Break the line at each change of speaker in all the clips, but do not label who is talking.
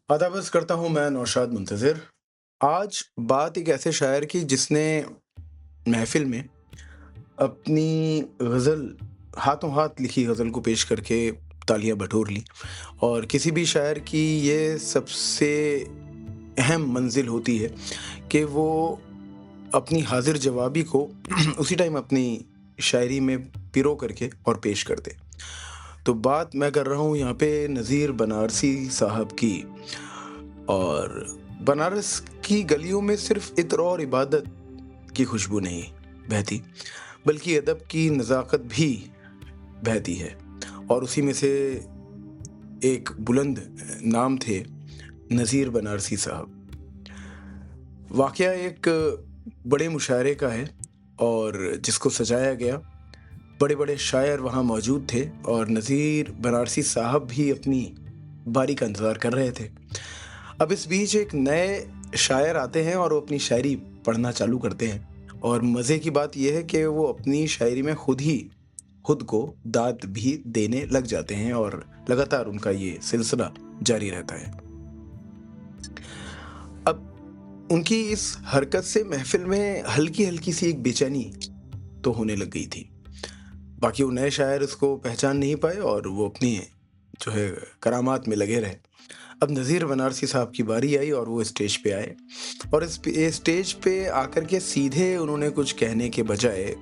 अदाबस करता हूँ मैं नौशाद मुंतज़िर। आज बात एक ऐसे शायर की जिसने महफ़िल में अपनी ग़ज़ल हाथों-हाथ लिखी ग़ज़ल को पेश करके तालियाँ बटोर लीं और किसी भी शायर की ये सबसे अहम मंज़िल होती है कि वो अपनी हाज़िर-जवाबी को उसी टाइम अपनी शायरी में पिरो करके और पेश कर दे। तो बात मैं कर रहा हूँ यहाँ पे नज़ीर बनारसी साहब की और बनारस की गलियों में सिर्फ़ इत्र और इबादत की खुशबू नहीं बहती, बल्कि अदब की नज़ाकत भी बहती है और उसी में से एक बुलंद नाम थे नज़ीर बनारसी साहब। वाक़या एक बड़े मुशायरे का है और जिसको सजाया गया, बड़े-बड़े शायर वहाँ मौजूद थे और नज़ीर बनारसी साहब भी अपनी बारी का इंतज़ार कर रहे थे। अब इस बीच एक नए शायर आते हैं और वो अपनी शायरी पढ़ना चालू करते हैं और मज़े की बात ये है कि वो अपनी शायरी में खुद को दाद भी देने लग जाते हैं और लगातार उनका ये सिलसिला जारी रहता है। अब उनकी इस हरकत से महफ़िल में हल्की-हल्की सी एक बेचैनी तो होने लग गई थी। बाकी वो नए शायर उसको पहचान नहीं पाए और वो अपनी जो है करामात में लगे रहे। अब नज़ीर बनारसी साहब की बारी आई और वो स्टेज पे आए और स्टेज पे आकर के सीधे उन्होंने कुछ कहने के बजाय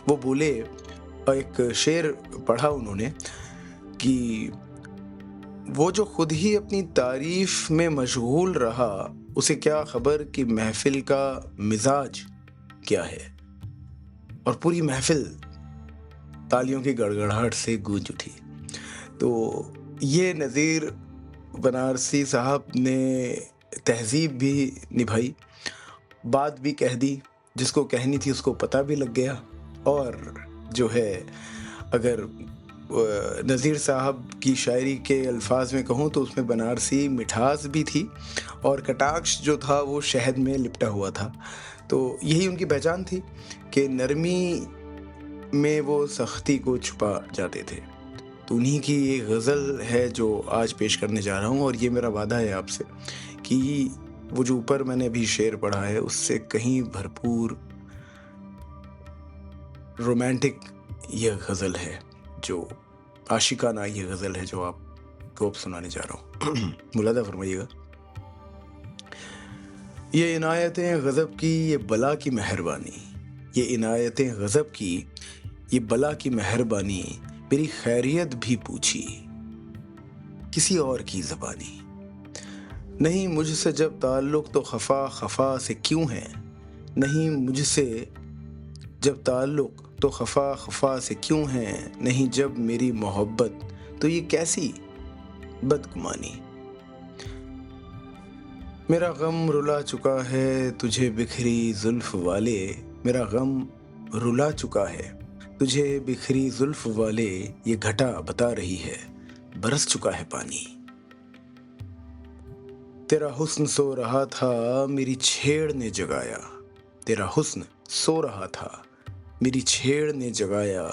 वो बोले और एक शेर पढ़ा उन्होंने कि वो जो खुद ही अपनी तारीफ में मशगूल रहा, उसे क्या खबर कि महफ़िल का मिज़ाज क्या है? और पूरी महफ़िल तालियों की गड़गड़ाहट से गूंज उठी। तो ये नज़ीर बनारसी साहब ने तहज़ीब भी निभाई, बात भी कह दी, जिसको कहनी थी उसको पता भी लग गया और जो है अगर नज़ीर साहब की शायरी के अल्फ़ाज़ में कहूँ तो उसमें बनारसी मिठास भी थी और कटाक्ष जो था वो शहद में लिपटा हुआ था। तो यही उनकी पहचान थी कि नरमी में वो सख्ती को छुपा जाते थे। तो उन्हीं की ये गज़ल है जो आज पेश करने जा रहा हूँ और ये मेरा वादा है आपसे कि वो जो ऊपर मैंने अभी शेर पढ़ा है उससे कहीं भरपूर रोमांटिक ये गज़ल है, जो आशिकाना ये गज़ल है जो आपको अब सुनाने जा रहा हूँ। मुलाहिज़ा फ़रमाइएगा। ये इनायतें गज़ब की ये बला की मेहरबानी, ये इनायतें गज़ब की ये बला की मेहरबानी, मेरी खैरियत भी पूछी किसी और की ज़बानी। नहीं मुझसे जब ताल्लुक़ तो ख़फ़ा ख़फ़ा से क्यों है? नहीं मुझसे जब ताल्लुक़ तो ख़फ़ा ख़फ़ा से क्यों है? नहीं जब मेरी मोहब्बत तो ये कैसी बदगुमानी। मेरा गम रुला चुका है तुझे बिखरी ज़ुल्फ़ वाले, मेरा गम रुला चुका है तुझे बिखरी ज़ुल्फ़ वाले, ये घटा बता रही है बरस चुका है पानी। तेरा हुस्न सो रहा था मेरी छेड़ ने जगाया, तेरा हुस्न सो रहा था मेरी छेड़ ने जगाया,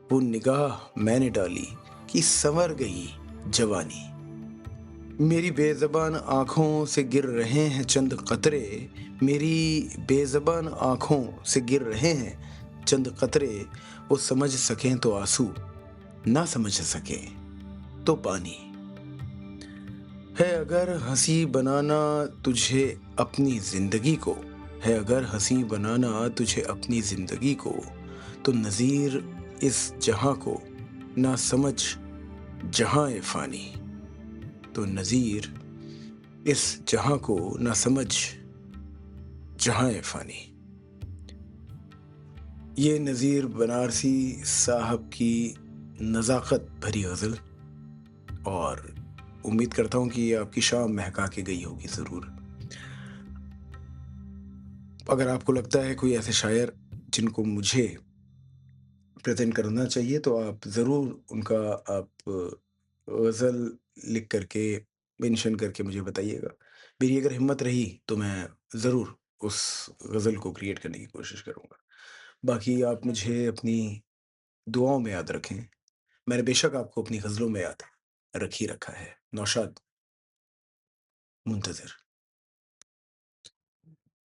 वो निगाह मैंने डाली कि संवर गई जवानी। मेरी बेज़बान आँखों से गिर रहे हैं चंद कतरे, मेरी बेज़बान आँखों से गिर रहे हैं चंद कतरे, वो समझ सकें तो आँसू, ना समझ सकें तो पानी। है अगर हँसी बनाना तुझे अपनी ज़िंदगी को, है अगर हँसी बनाना तुझे अपनी ज़िंदगी को, तो नज़ीर इस जहाँ को ना समझ जहाँ ए फ़ानी। तो नज़ीर इस जहाँ को ना समझ जहाँ ए फ़ानी। ये नज़ीर बनारसी साहब की नज़ाकत भरी गज़ल और उम्मीद करता हूँ कि ये आपकी शाम महका के गई होगी ज़रूर। अगर आपको लगता है कोई ऐसे शायर जिनको मुझे प्रेज़ेंट करना चाहिए तो आप ज़रूर उनका आप गज़ल लिख कर के मेंशन करके मुझे बताइएगा। मेरी अगर हिम्मत रही तो मैं ज़रूर उस गज़ल को क्रिएट करने की कोशिश करूँगा। बाकी आप मुझे अपनी दुआओं में याद रखें। मैंने बेशक आपको अपनी गज़लों में याद रख ही रखा है। नौशाद। मुंतज़िर।